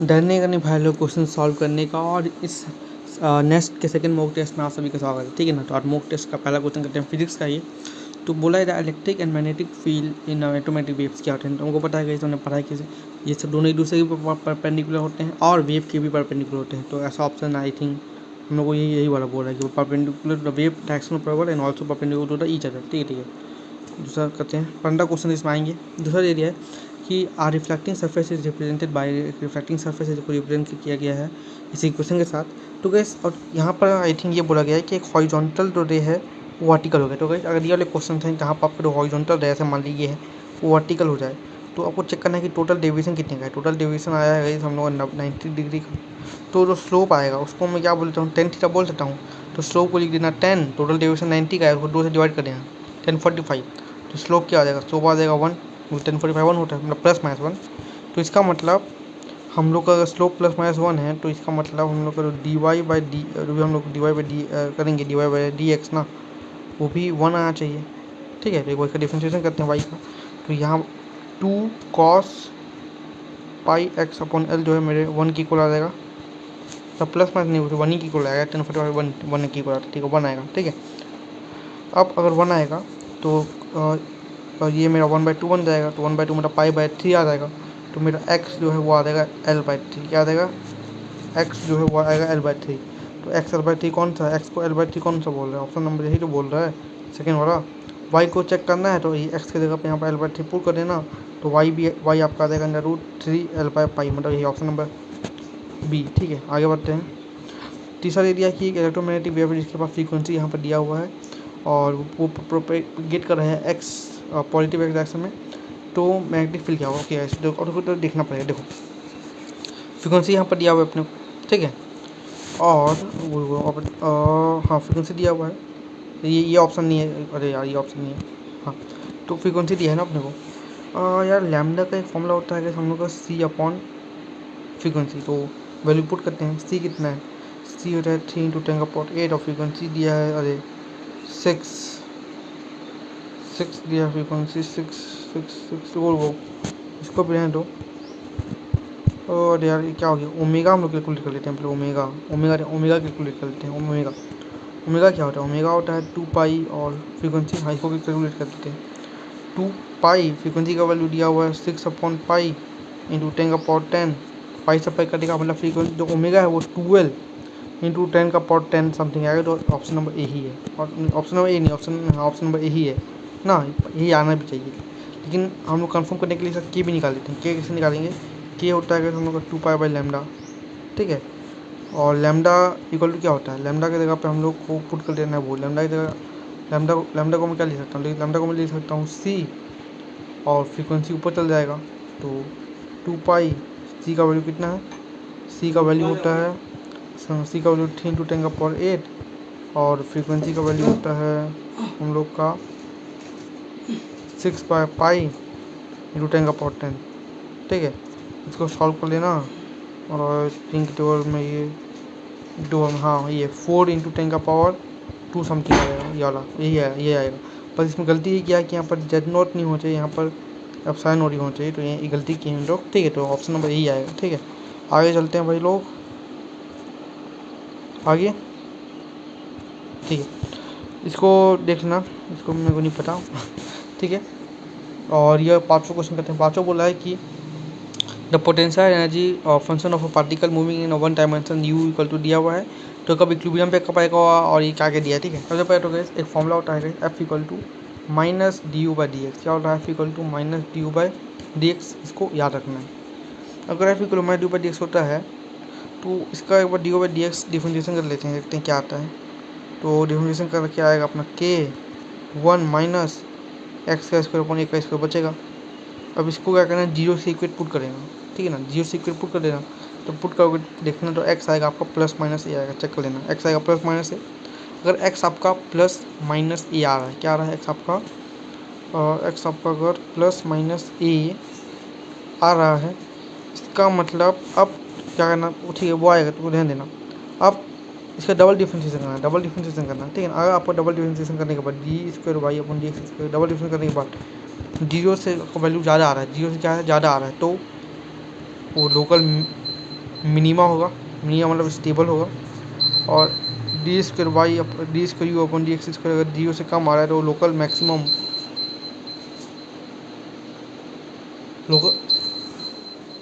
डरने का नहीं भाई लोग, क्वेश्चन सॉल्व करने का। और इस नेक्स्ट के सेकंड मॉक टेस्ट में आप सभी का स्वागत है, ठीक है ना। तो आज मॉक टेस्ट का पहला क्वेश्चन करते हैं फिजिक्स का। ये तो बोला है electric and magnetic field in automatic waves क्या होते हैं। तो हमको पता है कि हमने पढ़ाई की ये सब दोनों एक दूसरे के परपेंडिकुलर होते हैं और वेव के भी परपेंडिकुलर होते हैं। तो ऐसा ऑप्शन आई थिंक हम लोग को यही वाला बोल रहा है कि वो perpendicular the wave direction of travel and also perpendicular to the each other, ठीक है। दूसरा करते हैं, 15 क्वेश्चन इसमें आएंगे। दूसरा एरिया है कि R reflecting surface is represented by reflecting surface को रिप्रेजेंट किया गया है इसी क्वेश्चन के साथ। तो गैस और यहाँ पर आई थिंक ये बोला गया है कि एक हॉरिजॉन्टल जो रे है वो वर्टिकल हो गया। तो गैस अगर ये वाले क्वेश्चन हैं जहाँ पर आपका जो हॉरिजॉन्टल रे ऐसे मान लीजिए है वो वर्टिकल हो जाए, तो आपको चेक करना है कि टोटल डेविएशन कितने का है। टोटल डेविएशन आया है हम लोग 90 डिग्री का। तो जो स्लोप आएगा उसको मैं क्या बोलता हूँ, 10 थीटा बोल सकता हूँ। तो स्लोप को लिख देना 10, टोटल डेविएशन 90 का है, उसको 2 से डिवाइड कर देना 1045। तो स्लोप क्या आ जाएगा, स्लोप आ जाएगा 1, 1045 1 होता है, मतलब प्लस माइनस 1। तो इसका मतलब हम लोग का अगर स्लोप प्लस माइनस 1 है तो इसका मतलब हम लोग का जो डी वाई बाई डी हम लोग डी वाई बाई डी करेंगे, D Y by D X ना, वो भी 1 आना चाहिए, ठीक है। तो एक बार इसका डिफ्रेंशिएशन करते हैं वाई का। तो यहाँ 2 cos pi x upon L जो है मेरे 1 की इक्वल आ जाएगा। तब प्लस माइनस नहीं, 1 ही की इक्वल आएगा, 1045 1 की इक्वल आता है, ठीक है, 1 आएगा, ठीक है। अब अगर 1 आएगा तो ये मेरा 1/2 बन जाएगा। तो 1/2 मेरा पाई/3 आ जाएगा। तो मेरा x जो है वो आ जाएगा L/3। क्या आ जाएगा, x जो है वो आएगा L/3। तो x L/3 कौन सा है, x को L/3 कौन सा बोल रहा है, ऑप्शन नंबर यही तो बोल रहा है, सेकेंड वाला। y को चेक करना है तो ये x की जगह पे यहाँ पर L/3 पुट कर देना। तो y आपका आ जाएगा √3 L/π, मतलब यही ऑप्शन नंबर बी, ठीक है। आगे बढ़ते हैं। तीसरा एरिया की इलेक्ट्रोमैग्नेटिक वेव जिसके पास फ्रीक्वेंसी यहाँ पर दिया हुआ है और वो प्रोपेगेट कर रहे हैं एक्स पॉजिटिव एक्स डायरेक्शन में, तो मैग्नेटिक फील्ड क्या होगा, ओके गाइस। देखो और तो देखना पड़ेगा, देखो फ्रीक्वेंसी यहाँ पर दिया हुआ है अपने, ठीक है। और हाँ फ्रीक्वेंसी दिया हुआ है, ये ऑप्शन नहीं है, अरे यार ये ऑप्शन नहीं है, हाँ। तो फ्रीक्वेंसी दिया है ना अपने को। यार लैम्डा का एक फॉर्मूला होता है कि हम लोग का सी अपॉन फ्रीक्वेंसी। तो वैल्यू पुट करते हैं, सी कितना है, सी होता है 3 × 10⁸ और फ्रीक्वेंसी दिया है, अरे 6 दिया फ्रीक्वेंसी 6 वो इसको भी रहने दो। और यार ये क्या हो गया, ओमेगा हम लोग कैलकुलेट कर लेते हैं पहले। ओमेगा कैलकुलेट कर लेते हैं। ओमेगा क्या होता है, ओमेगा होता है 2 पाई और फ्रीक्वेंसी हाई को भी कैलकुलेट कर लेते हैं। 2 पाई फ्रीक्वेंसी का वैल्यू दिया हुआ है 6/पाई × 10⁻10। पाई से पाई कटेगा मतलब फ्रीक्वेंसी जो ओमेगा है वो 12 × 10⁻10 समथिंग आएगा। तो ऑप्शन नंबर ए ही है, और ऑप्शन नंबर ए नहीं, ऑप्शन नंबर ए ही है ना, यही आना भी चाहिए। लेकिन हम लोग कंफर्म करने के लिए सर के भी निकाल लेते हैं। के कैसे निकालेंगे, के होता है कि हम लोग का 2 पाई बाई लैम्डा, ठीक है। और लैम्डा इक्वल टू क्या होता है, लैम्डा की जगह पे हम लोग को पुट कर देना है वो लैम्डा की जगह, लैम्डा को मैं क्या लिख सकता हूँ, लैम्डा को मैं लिख सकता हूँ सी, और फ्रीक्वेंसी ऊपर चल जाएगा। तो 2 पाई, सी का वैल्यू कितना है, सी का वैल्यू होता है 3 × 10⁸, और फ्रीक्वेंसी का वैल्यू होता है हम लोग का 6/पाई × 10⁻10, ठीक है। इसको सॉल्व कर लेना, और 3 के टेबल में ये हाँ ये 4 × 10⁻2 समथिंग आएगा, ये वाला ये आएगा। पर इसमें गलती ये किया है कि यहाँ पर Z0 नहीं होना चाहिए, यहाँ पर एप्सिलॉन होना चाहिए, तो ये गलती की हम लोग, ठीक है। तो ऑप्शन नंबर यही आएगा, ठीक है। आगे चलते हैं भाई लोग, आगे, ठीक है। इसको देखना, इसको मेरे को नहीं पता ठीक है। और यह 5वां क्वेश्चन करते हैं। 5वां बोला है कि the potential energy function of a particle moving in one dimension U equal to दिया हुआ है। तो कब इक्विलिब्रियम पे कब आएगा और ये क्या क्या दिया है, ठीक है। सबसे पहले तो गैस एक फॉर्मूला होता है f equal to minus d u by D x. क्या होता है, f equal to minus d u by D x, इसको याद रखना है। अगर f equal minus d u by D x होता है तो इसका एक बार d u by D x differentiation कर लेते हैं, देखते हैं क्या आता है। तो डिफरेंशिएशन कर क्या आएगा अपना के 1 माइनस एक्स का स्क्वायर अपॉन ए का स्क्वायर बचेगा। अब इसको क्या करना है, जीरो से इक्वेट पुट करेंगे, ठीक है ना, जीरो से इक्वेट पुट कर देना। तो पुट करोगे देखना तो एक्स आएगा आपका प्लस माइनस ए आएगा, चेक कर लेना, एक्स आएगा प्लस माइनस ए। अगर एक्स आपका प्लस माइनस ए आ रहा है, क्या आ रहा है, एक्स आपका अगर प्लस माइनस ए आ रहा है, इसका मतलब अब क्या करना, ठीक है वो आएगा तो ध्यान देना। अब इसका डबल डिफरेंशिएशन करना, ठीक है ना। अगर आपको डबल डिफरेंशिएशन करने के बाद D square Y upon D X square double differentiation करने के बाद जीरो से वैल्यू ज़्यादा आ रहा है, जीरो से क्या है ज़्यादा आ रहा है, तो वो लोकल मिनीमा होगा, मिनीमा मतलब स्टेबल होगा। और डी स्क्र वाई डी स्क्र यू अपन डी एक्स स्क्र अगर 0 से कम आ रहा है तो लोकल मैक्सिमम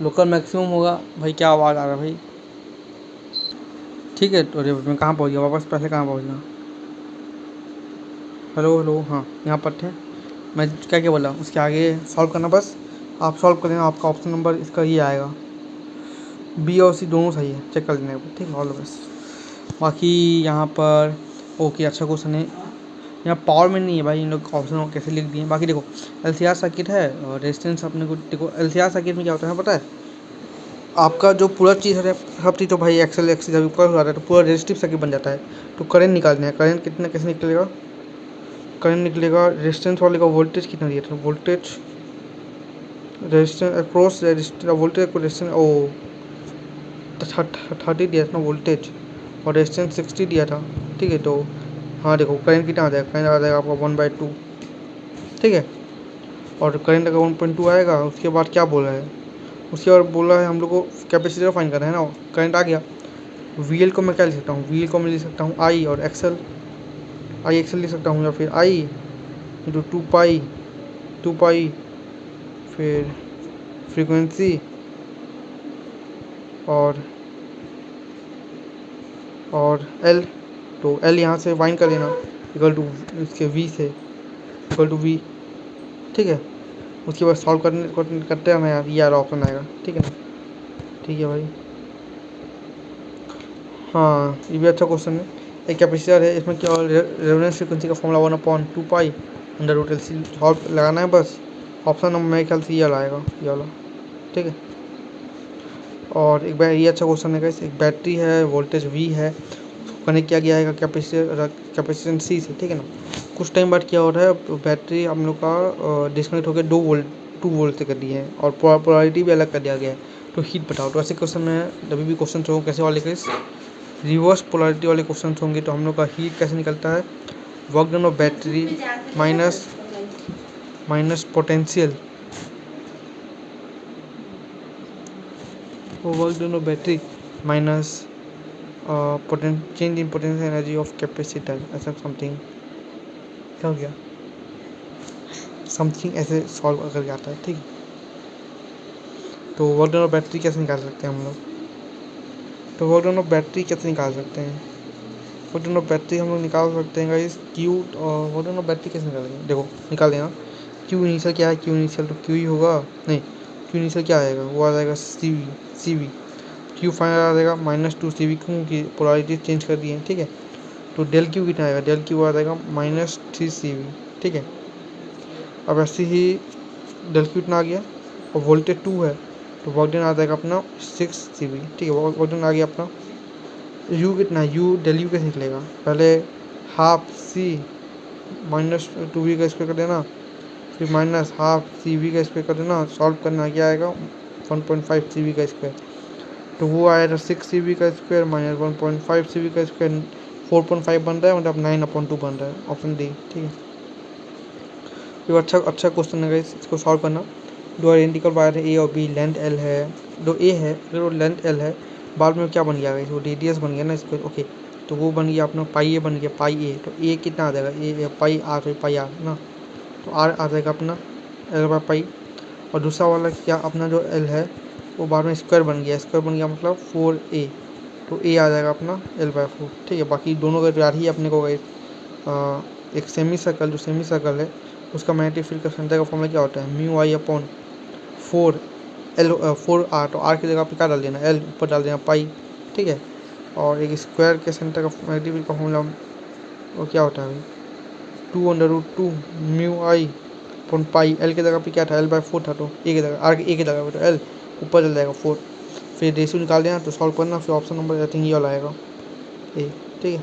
लोकल मैक्सिमम होगा। भाई क्या आवाज़ आ रहा है भाई? ठीक है, तो मैं कहाँ पहुँच गया वापस, पहले कहाँ पहुँच गया? हेलो हेलो, हाँ यहाँ पर थे। मैं क्या क्या बोला, उसके आगे सॉल्व करना बस। आप सॉल्व कर देना, आपका ऑप्शन नंबर इसका ये आएगा। बी और सी दोनों सही है, चेक कर लेना एक बार, ठीक है। All the best. बाकी यहाँ पर ओके, अच्छा क्वेश्चन है। यहाँ पावर में नहीं है भाई, इन लोग ऑप्शन कैसे लिख दिए। बाकी देखो एलसीआर सर्किट है और रेजिस्टेंस अपने को देखो। एलसीआर सर्किट में क्या होता है पता है? आपका जो पूरा चीज़ है, सब चीज़ तो भाई एक्सेल एक्सेल जब ऊपर हो जाता है तो पूरा रेजिस्टिव सर्किट बन जाता है। तो करंट निकालना है, करंट कितना कैसे निकलेगा? करंट निकलेगा रेजिस्टेंस वाले का वोल्टेज कितना दिया था, voltage resistance across resistance voltage को रेजिस्टेंस 30 दिया था ना वोल्टेज, और रेजिस्टेंस 60 दिया था, ठीक है। तो हाँ देखो करंट कितना आ जाएगा, करंट आ जाएगा आपका 1/2, ठीक है। और करंट अगर 1.2 आएगा, उसके बाद क्या बोला है, उसके बाद बोला है हम लोग को कैपेसिटर फाइंड करना है ना। करंट आ गया, वी एल को मैं क्या लिख सकता हूँ, वी एल को मैं लिख सकता हूँ आई, और एक्सएल आई एक्सएल लिख सकता हूँ, या फिर आई इंटू 2 पाई फिर फ्रीक्वेंसी और एल। तो एल यहाँ से फाइंड कर लेना, इक्वल टू इसके वी से इक्वल टू वी, ठीक है। उसके बाद सॉल्व करते हैं हमें यार, ये ऑप्शन आएगा, ठीक है ना। ठीक है भाई, हाँ ये भी अच्छा क्वेश्चन है। एक कैपेसिटर है, इसमें क्या रेजोनेंस फ्रीक्वेंसी का formula 1/2 pi under root L C solve लगाना है बस। ऑप्शन नंबर मेरे ख्याल से ये वाला आएगा, ये वाला, ठीक है। और एक बार ये अच्छा क्वेश्चन है गाइस, एक बैटरी है, वोल्टेज वी है, कनेक्ट किया गया है कैपेसिटेंस सी से, ठीक है ना। कुछ टाइम बाद क्या हो रहा है, बैटरी हम लोग का डिस्कनेक्ट होकर 2 वोल्ट से कर दी है, और पोलैरिटी भी अलग कर दिया गया है। तो हीट बताओ। तो ऐसे क्वेश्चन में जब भी क्वेश्चन हो कैसे वाले केस, रिवर्स पोलैरिटी वाले क्वेश्चन होंगे तो हम लोग का हीट कैसे निकलता है, work done of battery minus potential, work done of battery minus change in potential energy of capacitor, ऐसा समथिंग क्या हो गया, समथिंग ऐसे सॉल्व करके आता है, ठीक है। तो वर्क डन ऑफ बैटरी कैसे निकाल सकते हैं हम लोग, तो वर्क डन ऑफ बैटरी कैसे निकाल सकते हैं, वर्क डन ऑफ बैटरी हम लोग निकाल सकते हैं guys Q. Work done of battery कैसे निकालेंगे, देखो निकाल देना। क्यू इनिशियल क्या है, क्यू इनिशियल तो क्यू ही होगा, नहीं क्यू इनिशियल क्या आएगा, वो आ जाएगा सी वी। क्यू फाइनल आ जाएगा -2 सी वी, क्योंकि पोलैरिटी चेंज कर दी है, ठीक है। तो डेल क्यू कितना आएगा, डेल क्यू आ जाएगा -3 सी वी, ठीक है। अब ऐसे ही डेल क्यू इतना आ गया, और वोल्टेज 2 है तो वर्क डन आ जाएगा अपना 6 सी वी, ठीक है। वर्क डन आ गया अपना। यू कितना, यू डेल यू कैसे निकलेगा, पहले हाफ सी -2 वी का स्क्वायर कर देना, फिर -हाफ सी वी का स्क्वायर कर देना, सॉल्व करना, क्या आएगा 1.5 सी वी का स्क्वायर। तो वो आएगा 6 सी वी का स्क्वायर -1.5 सी वी का स्क्वायर, 4.5 बन रहा है, मतलब 9/2 बन रहा है, ऑप्शन डी, ठीक है। तो अच्छा क्वेश्चन है गाइस, इसको सॉल्व करना। दो आइडेंटिकल वायर है, ए और बी, लेंथ एल है, दो ए है, अगर वो लेंथ एल है, बाद में क्या बन गया गाइस, वो रेडियस बन गया ना इसको, ओके। तो वो बन गया अपना पाई ए बन गया, पाई ए। तो ए कितना आ जाएगा, ए पाई आर ना, तो आर आ जाएगा अपना L/पाई। और दूसरा वाला क्या, अपना जो एल है वो बाद में स्क्वायर बन गया मतलब 4a, तो ए आ जाएगा अपना L/4, ठीक है। बाकी दोनों का तैयार ही अपने को गाइस, एक सेमी सर्कल, जो सेमी सर्कल है उसका मैग्नेटिक फील्ड का सेंटर का फॉर्मूला क्या होता है, μI/4 तो आर की जगह पे क्या डाल देना, एल ऊपर डाल देना पाई, ठीक है। और एक स्क्वायर के सेंटर का मैग्नेटिक फील्ड का फॉर्मूला वो क्या होता है, 2√2 μI/पाई, एल की जगह पे क्या था, L/4 था, तो ए की जगह आर ए की जगह पे तो एल ऊपर चल जाएगा 4, फिर रेशियो निकाल देना, तो सॉल्व करना, फिर ऑप्शन नंबर आई थिंक ये वाला आएगा ए, ठीक है।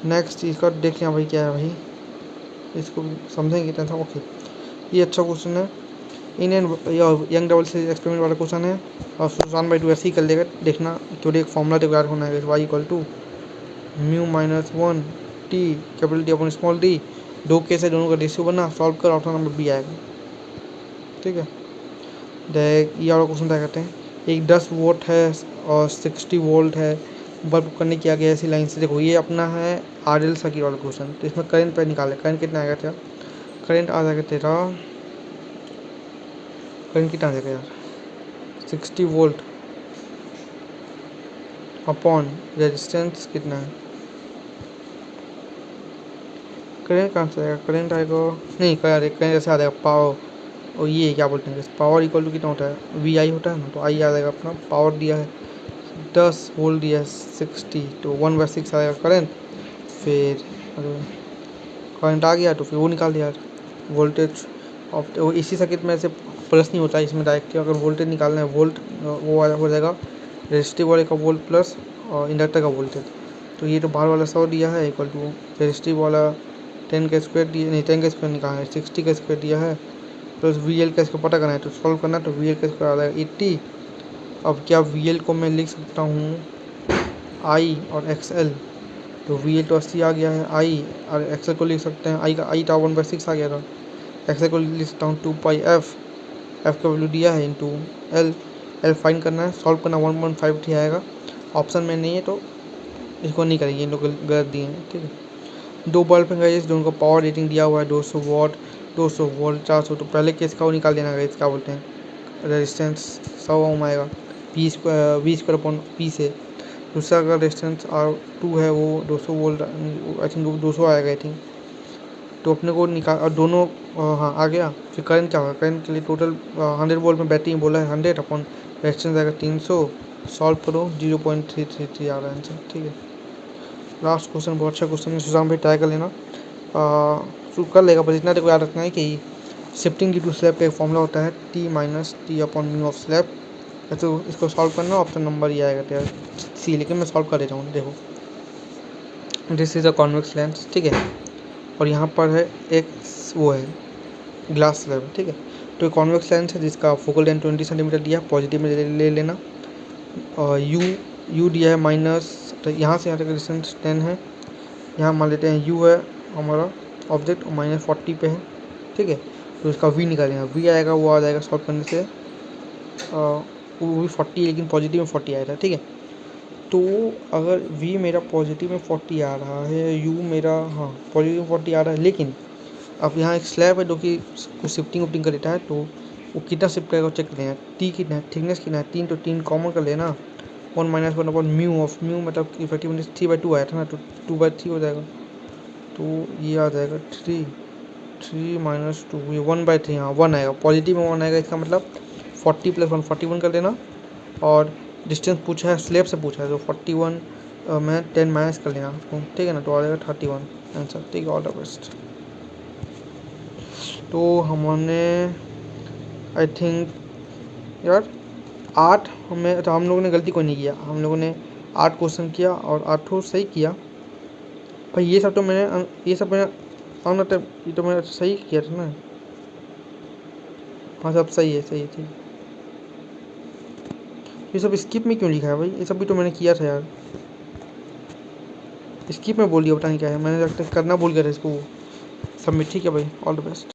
नेक्स्ट इसका देख लिया भाई, क्या है भाई, इसको समझेंगे टेंशन, ओके। ये अच्छा क्वेश्चन है, in and young double slit experiment वाला क्वेश्चन है, और सुसान/2 ऐसे ही कर लेगा, देखना क्योंकि एक फॉर्मूला तैयार होना है, y = μ-1 t capital T upon small D, दो केस है, दोनों का रेशियो बना, सॉल्व कर, ऑप्शन नंबर बी आएगा, ठीक है। देख ये वाला क्वेश्चन क्या कहते हैं, एक 10 वोल्ट है और 60 वोल्ट है, बल्ब कनेक्ट किया गया ऐसी लाइन से। देखो ये अपना है RL सर्किट वाला क्वेश्चन, तो इसमें करंट पे निकाले, करंट कितना आएगा तेरा, करंट आ जाएगा तेरा, करंट कितना आ जाएगा यार, 60 वोल्ट अपॉन रेजिस्टेंस कितना है, करंट कहाँ से आएगा, करंट आएगा नहीं, करंट ऐसे आ जाएगा पावर, और ये क्या बोलते हैं पावर इक्वल टू कितना होता है, VI होता है ना, तो आई आ जाएगा अपना, पावर दिया है 10 वोल्ट दिया है 60, तो 1/6 आएगा करंट। फिर करंट आ गया तो फिर वो निकाल दिया वोल्टेज ऑफ, वो इसी सर्किट में से प्लस नहीं होता है इसमें डायरेक्ट, अगर वोल्टेज निकालना है वोल्ट वो हो जाएगा रेजिस्टिव वाले का वोल्ट प्लस और इंडक्टर का वोल्टेज। तो ये तो बाहर वाला 100 दिया है इक्वल टू रेजिस्टिव वाला 10 का स्क्वायर दिया, नहीं 10 का स्क्वायर निकालना है, 60 का स्क्वायर दिया है, प्लस VL का इसको पता करना है, तो सॉल्व करना है, तो VL का स्क्वायर आ जाएगा 80। अब क्या VL को मैं लिख सकता हूँ I और XL, तो VL तो 80 आ गया है, I और XL को लिख सकते हैं, I का 1/6 आ गया था, XL को लिख सकता हूँ 2πf, F का वैल्यू दिया है इंटू L फाइंड करना है, सॉल्व करना 1.53 आएगा, ऑप्शन में नहीं है तो इसको नहीं करेंगे, इन लोग गलत दिए हैं, ठीक है। दो बल्ब हैं गाइस, दोनों को पावर रेटिंग दिया हुआ है 200 वाट 200 वोल्ट 400, तो पहले केस का वो निकाल देना गाइस, क्या बोलते हैं रेजिस्टेंस 100 ओम आएगा, V² अपॉन P से। दूसरा का रेजिस्टेंस R2 है वो 200 वोल्ट, आई थिंक 200 आएगा आई थिंक, तो अपने को निकाल, और दोनों हाँ आ गया। फिर करंट क्या होगा, करंट के लिए टोटल 100 वोल्ट में बैटरी बोला है 100 अपॉन रेजिस्टेंस आएगा 300, सॉल्व करो 0.333 आ रहा है आंसर, ठीक है। लास्ट क्वेश्चन बहुत अच्छा क्वेश्चन है, सुशांत भाई ट्राई कर लेना, कर लेगा, बस इतना देखो याद रखना है कि शिफ्टिंग ड्यू टू स्लैब का एक फॉर्मूला होता है T minus T upon mu of slab, तो इसको सॉल्व करना, ऑप्शन नंबर ये आएगा तेरा C, लेकिन मैं सॉल्व कर देता हूँ। देखो this is a convex lens, ठीक है, और यहाँ पर है एक वो है ग्लास स्लैब, ठीक है, तो कॉन्वेक्स लेंस है जिसका फोकल लेंथ 20 सेंटीमीटर दिया, पॉजिटिव में ले लेना, और यू दिया है माइनस, तो यहाँ से यहाँ तक डिस्टेंस 10 है, यहाँ मान लेते हैं U है हमारा ऑब्जेक्ट और -40 पे है, ठीक है, तो इसका V निकालेंगे, V आएगा वो आ जाएगा सॉल्व करने से, वो भी 40 लेकिन पॉजिटिव में 40 आया था, ठीक है। तो अगर V मेरा पॉजिटिव में 40 आ रहा है, U मेरा हाँ पॉजिटिव में 40 आ रहा है, लेकिन अब यहाँ एक स्लैब है जो कि कुछ शिफ्टिंग कर देता है, तो वो कितना शिफ्ट करेगा चेक कर लेना, T कितना है, थिकनेस कितना है 3, तो 3 कॉमन कर लेना, 1 - 1 अपॉन म्यू ऑफ म्यू मतलब इफेक्टिवनेस 3/2 आया था ना, तो 2/3 हो जाएगा, तो ये आ जाएगा 3 - 2, ये 1/3, हाँ 1 आएगा, पॉजिटिव में 1 आएगा, इसका मतलब 40 + 1 41 कर देना, और डिस्टेंस पूछा है स्लैब से पूछा है, तो 41 में 10 माइनस कर लेना, ठीक है ना, तो आ जाएगा 31 आंसर, ठीक है। All the best. तो हमने आई थिंक यार 8 हमें, तो हम लोगों ने गलती कोई नहीं किया, हम लोगों ने 8 क्वेश्चन किया और 8 सही किया भाई, ये सब मैंने ये तो मैंने सही किया था ना, हाँ सब सही है ठीक। ये सब स्किप में क्यों लिखा है भाई, ये सब भी तो मैंने किया था यार, स्किप में बोल दिया, पता नहीं क्या है, मैंने लगता है करना भूल गया था इसको सबमिट, ठीक है भाई। All the best.